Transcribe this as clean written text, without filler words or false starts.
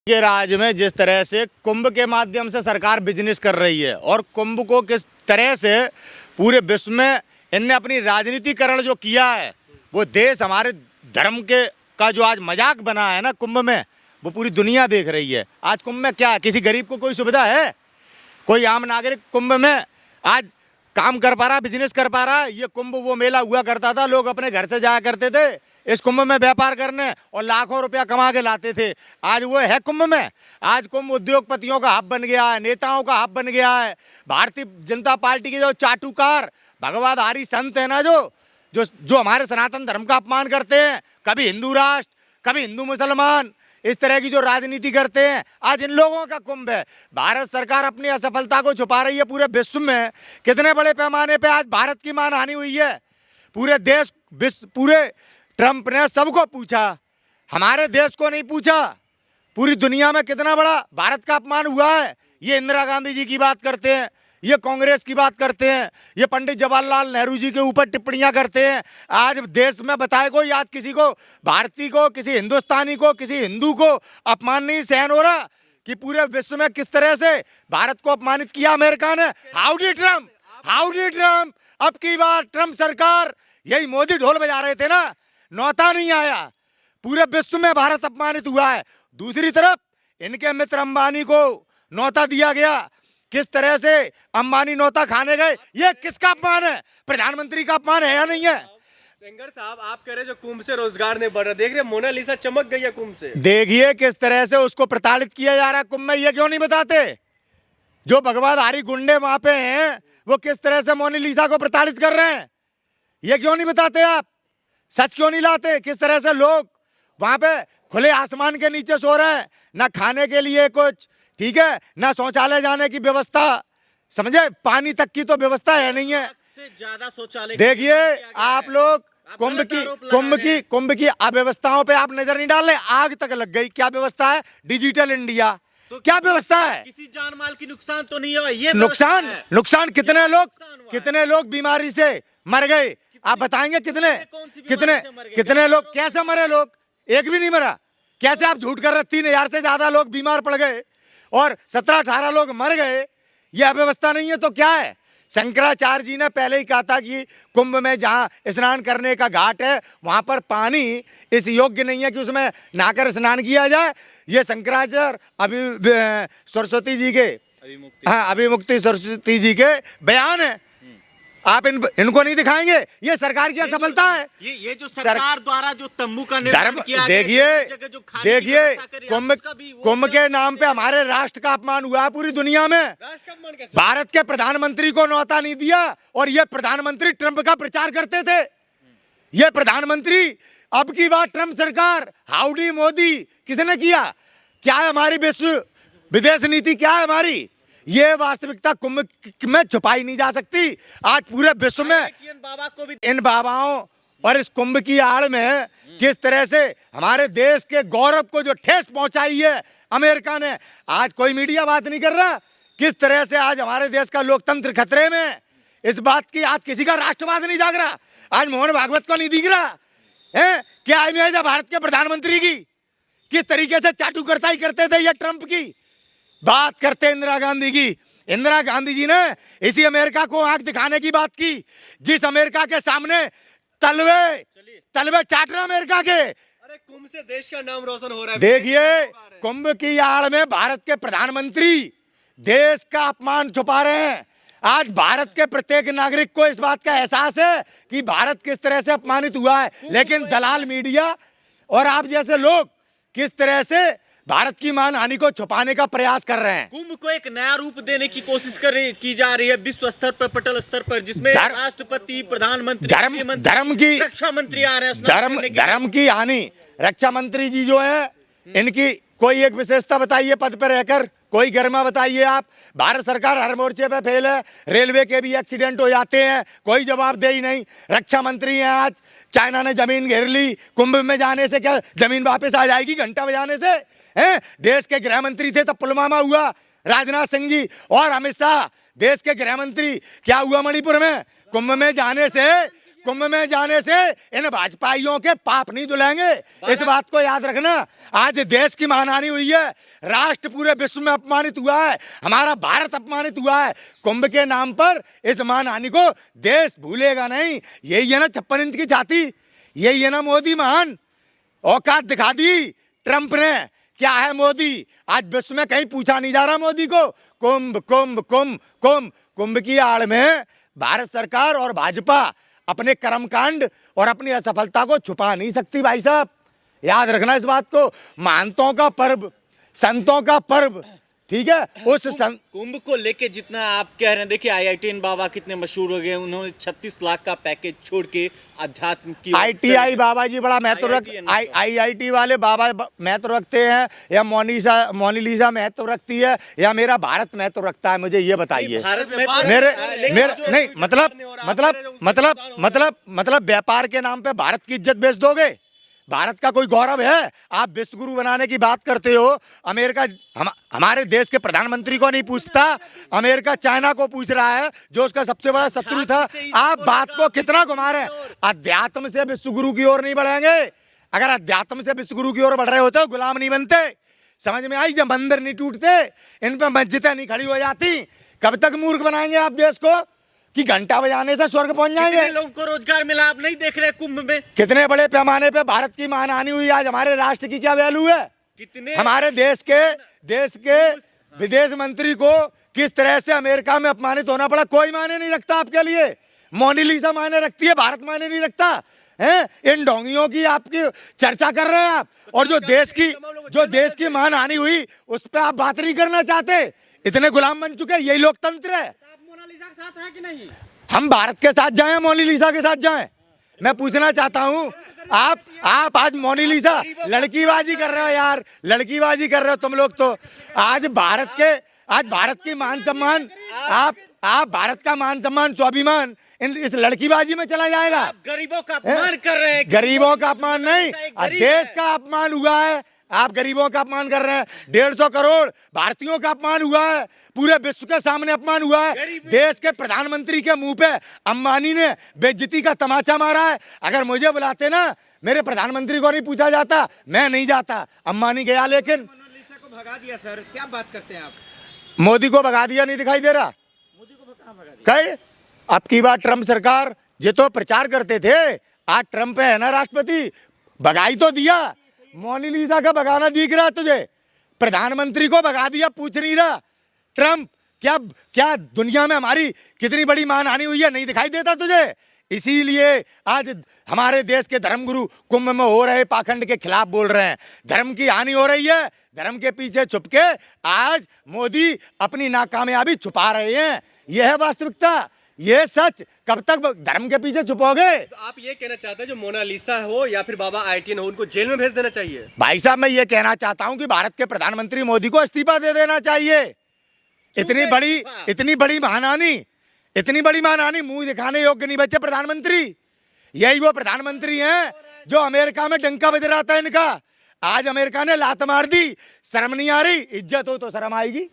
के राज में जिस तरह से कुंभ के माध्यम से सरकार बिजनेस कर रही है और कुंभ को किस तरह से पूरे विश्व में इनने अपनी राजनीतिकरण जो किया है, वो देश हमारे धर्म के का जो आज मजाक बना है ना कुंभ में, वो पूरी दुनिया देख रही है। आज कुंभ में क्या है, किसी गरीब को कोई सुविधा है? कोई आम नागरिक कुंभ में आज काम कर पा रहा, बिजनेस कर पा रहा? ये कुंभ वो मेला हुआ करता था, लोग अपने घर से जाया करते थे इस कुंभ में व्यापार करने और लाखों रुपया कमा के लाते थे। आज वो है कुंभ में। आज कुंभ उद्योगपतियों का हब बन गया है, नेताओं का हब बन गया है। भारतीय जनता पार्टी के जो चाटुकार भगवाधारी संत है ना, जो हमारे सनातन धर्म का अपमान करते हैं, कभी हिंदू राष्ट्र, कभी हिंदू मुसलमान, इस तरह की जो राजनीति करते हैं, आज इन लोगों का कुंभ है। भारत सरकार अपनी असफलता को छुपा रही है। पूरे विश्व में कितने बड़े पैमाने पे आज भारत की मानहानि हुई है। पूरे देश, पूरे ट्रंप ने सबको पूछा, हमारे देश को नहीं पूछा। पूरी दुनिया में कितना बड़ा भारत का अपमान हुआ है। ये इंदिरा गांधी जी की बात करते हैं, ये कांग्रेस की बात करते हैं, ये पंडित जवाहरलाल नेहरू जी के ऊपर टिप्पणियां करते हैं। आज देश में बताए कोई आज किसी को, भारतीय को, किसी हिंदुस्तानी को, किसी हिंदू को अपमान नहीं सहन हो रहा कि पूरे विश्व में किस तरह से भारत को अपमानित किया अमेरिका ने। Howdy Trump, howdy Trump. अब की बार ट्रंप सरकार, यही मोदी ढोल बजा रहे थे ना, नौता नहीं आया। पूरे विश्व में भारत अपमानित हुआ है। दूसरी तरफ इनके मित्र अंबानी को नौता दिया गया। किस तरह से अंबानी नौता खाने गए, ये किसका अपमान है? प्रधानमंत्री का अपमान है या नहीं है? सेंगर साहब, आप कह रहे जो कुंभ से रोजगार नहीं बढ़ रहा, देख रहे मोनालिसा चमक गई है कुंभ से। देखिए किस तरह से उसको प्रताड़ित किया जा रहा है कुंभ में। ये क्यों नहीं बताते? जो भगवाधारी गुंडे वहां पे हैं, वो किस तरह से मोनालिसा को प्रताड़ित कर रहे हैं, ये क्यों नहीं बताते? आप सच क्यों नहीं लाते? किस तरह से लोग वहां पे खुले आसमान के नीचे सो रहे हैं, ना खाने के लिए कुछ, ठीक है, ना शौचालय जाने की व्यवस्था, समझे, पानी तक की तो व्यवस्था है नहीं है। से ज्यादा शौचालय। देखिए आप लोग कुंभ की अव्यवस्थाओं पे आप नजर नहीं डाल रहे। आग तक लग गई। क्या व्यवस्था है? Digital India. तो क्या व्यवस्था है? किसी जान माल की नुकसान तो नहीं हुआ? ये नुकसान कितने लोग बीमारी से मर गए? आप बताएंगे कितने लोग कैसे मरे? लोग एक भी नहीं मरा। कैसे आप झूठ कर रहे? 3000 से ज्यादा लोग बीमार पड़ गए और 17-18 लोग मर गए। यह अव्यवस्था नहीं है तो क्या है? शंकराचार्य जी ने पहले ही कहा था कि कुंभ में जहाँ स्नान करने का घाट है, वहाँ पर पानी इस योग्य नहीं है कि उसमें नहाकर स्नान किया जाए। ये शंकराचार्य सरस्वती जी के, हाँ, अभिमुक्ति सरस्वती जी के बयान है। आप इनको नहीं दिखाएंगे? ये सरकार की सफलता है। ये जो सरकार द्वारा जो तंबू का निर्माण किया गया, देखिए कुंभ के नाम पे हमारे राष्ट्र का अपमान हुआ है पूरी दुनिया में। भारत के प्रधानमंत्री को न्योता नहीं दिया और ये प्रधानमंत्री ट्रंप का प्रचार करते थे। ये प्रधानमंत्री, अब की बात ट्रंप सरकार, हाउडी मोदी किसने किया? क्या है हमारी विश्व विदेश नीति? क्या है हमारी? ये वास्तविकता कुंभ में छुपाई नहीं जा सकती। आज पूरे विश्व में इन बाबाओं और इस कुंभ की आड़ में किस तरह से हमारे देश के गौरव को जो ठेस पहुंचाई है अमेरिका ने, आज कोई मीडिया बात नहीं कर रहा। किस तरह से आज हमारे देश का लोकतंत्र खतरे में है, इस बात की आज किसी का राष्ट्रवाद नहीं जाग रहा। आज मोहन भागवत को नहीं दिख रहा है क्या इमेज है भारत के प्रधानमंत्री की? किस तरीके से चाटुकरताई करते थे ये ट्रंप की। बात करते इंदिरा गांधी की। इंदिरा गांधी जी ने इसी अमेरिका को आंख दिखाने की बात की, जिस अमेरिका के सामने तलवे चाट रहे अमेरिका के। अरे कुंभ से देश का नाम रोशन हो रहा है। देखिए कुंभ की आड़ में भारत के प्रधानमंत्री देश का अपमान छुपा रहे हैं। आज भारत के प्रत्येक नागरिक को इस बात का एहसास है कि भारत किस तरह से अपमानित हुआ है, लेकिन दलाल मीडिया और आप जैसे लोग किस तरह से भारत की मानहानि को छुपाने का प्रयास कर रहे हैं। कुंभ को एक नया रूप देने की कोशिश की जा रही है विश्व स्तर पर, पटल स्तर पर, जिसमें राष्ट्रपति, प्रधानमंत्री, धर्म की, रक्षा मंत्री आ रहे हैं। धर्म की हानि। रक्षा मंत्री जी जो है, इनकी कोई एक विशेषता बताइए पद पर रहकर, कोई गरिमा बताइए आप। भारत सरकार हर मोर्चे पे फेल है। रेलवे के भी एक्सीडेंट हो जाते हैं, कोई जवाबदेही नहीं। रक्षा मंत्री हैं आज, चाइना ने जमीन घेर ली। कुंभ में जाने से क्या जमीन वापस आ जाएगी घंटा बजाने से? हैं? देश के गृह मंत्री थे तब पुलवामा हुआ, राजनाथ सिंह जी, और अमित शाह देश के गृह मंत्री। क्या हुआ मणिपुर में? कुंभ में जाने से कुंभ में जाने से इन भाजपाइयों के पाप नहीं धुलेंगे, इस बात को याद रखना। आज देश की मानहानि हुई है, राष्ट्र पूरे विश्व में अपमानित हुआ है, हमारा भारत अपमानित हुआ है। कुंभ के नाम पर इस मानहानि को देश भूलेगा नहीं। यही है ना 56 इंच की छाती, यही है ना मोदी महान। औकात दिखा दी ट्रंप ने, क्या है मोदी। आज विश्व में कहीं पूछा नहीं जा रहा मोदी को। कुंभ कुंभ कुंभ कुंभ कुंभ की आड़ में भारत सरकार और भाजपा अपने कर्मकांड और अपनी असफलता को छुपा नहीं सकती भाई साहब, याद रखना इस बात को। महंतों का पर्व, संतों का पर्व, ठीक है। उस कुंभ को लेके जितना आप कह रहे हैं, देखिए IITN बाबा कितने मशहूर हो गए, उन्होंने 36 लाख का पैकेज छोड़ के अध्यात्म की ITI बाबा जी बड़ा महत्व रखते, IIT वाले बाबा महत्व रखते हैं, या मोनालिसा महत्व रखती है, या मेरा भारत महत्व रखता है, मुझे ये बताइए। मेरे नहीं मतलब व्यापार के नाम पे भारत की इज्जत बेच दोगे? भारत का कोई गौरव है? आप विश्व गुरु बनाने की बात करते हो। अमेरिका हमारे देश के प्रधानमंत्री को नहीं पूछता, अमेरिका चाइना को पूछ रहा है जो उसका सबसे बड़ा शत्रु था। आप बात को कितना घुमा रहे हैं। अध्यात्म से विश्व गुरु की ओर नहीं बढ़ेंगे। अगर अध्यात्म से विश्व गुरु की ओर बढ़ रहे होते गुलाम नहीं बनते। समझ में आई? जब मंदिर नहीं टूटते, इन पे मस्जिदें नहीं खड़ी हो जाती, कब तक मूर्ख बनाएंगे आप देश को कि घंटा बजाने से स्वर्ग पहुंच जाएंगे? कितने लोगों को रोजगार मिला, आप नहीं देख रहे कुंभ में? कितने बड़े पैमाने पे भारत की मानहानि हुई। आज हमारे राष्ट्र की क्या वैल्यू है? कितने हमारे देश के विदेश मंत्री को किस तरह से अमेरिका में अपमानित होना पड़ा, कोई मायने नहीं रखता आपके लिए। मोनालिसा मायने रखती है, भारत मायने नहीं रखता है। इन ढोंगियों की आपकी चर्चा कर रहे हैं आप, और जो देश की मानहानि हुई उस पर आप बात नहीं करना चाहते। इतने गुलाम बन चुके, यही लोकतंत्र है। साथ है कि नहीं? हम भारत के साथ जाएं, मोनालिसा के साथ जाएं? मैं पूछना चाहता हूं, आप आज मोनालिसा लड़कीबाजी कर रहे हो यार, लड़कीबाजी कर रहे हो तुम लोग। तो आज भारत की मान सम्मान, आप भारत का मान सम्मान, स्वाभिमान इस लड़कीबाजी में चला जाएगा। आप गरीबों का अपमान कर रहे हैं। गरीबों का अपमान नहीं, देश का अपमान हुआ है। आप गरीबों का अपमान कर रहे हैं। 150 करोड़ भारतीयों का अपमान हुआ है, पूरे विश्व के सामने अपमान हुआ है। देश के प्रधानमंत्री के मुंह पे अंबानी ने बेइज्जती का तमाचा मारा है। अगर मुझे बुलाते ना, मेरे प्रधानमंत्री को नहीं पूछा जाता, मैं नहीं जाता। अंबानी गया, लेकिन मोनालिसा को भगा दिया। सर क्या बात करते हैं आप? मोदी को भगा दिया, नहीं दिखाई दे रहा? मोदी को कहां भगा दिया? कहे अब की बार ट्रंप सरकार ये तो प्रचार करते थे, आज ट्रंप है ना राष्ट्रपति, भगाई तो दिया। मोनालिसा का भगाना दिख रहा तुझे? प्रधानमंत्री को भगा दिया, पूछ नहीं रहा ट्रंप। क्या दुनिया में हमारी कितनी बड़ी मानहानि हुई है, नहीं दिखाई देता तुझे? इसीलिए आज हमारे देश के धर्मगुरु कुंभ में हो रहे पाखंड के खिलाफ बोल रहे हैं। धर्म की हानि हो रही है, धर्म के पीछे छुप के आज मोदी अपनी नाकामयाबी छुपा रहे हैं। यह है वास्तविकता, ये सच। कब तक धर्म के पीछे छुपोगे? तो आप ये कहना चाहते हैं जो मोनालिसा हो या फिर बाबा IITN हो, उनको जेल में भेज देना चाहिए? भाई साहब, मैं ये कहना चाहता हूं कि भारत के प्रधानमंत्री मोदी को इस्तीफा दे देना चाहिए। इतनी बड़ी मानहानि मुंह दिखाने योग्य नहीं बचे प्रधानमंत्री। यही वो प्रधानमंत्री हैं जो अमेरिका में डंका बज रहा था इनका। आज अमेरिका ने लात मार दी, शर्म नहीं आ रही? इज्जत हो तो शर्म आएगी।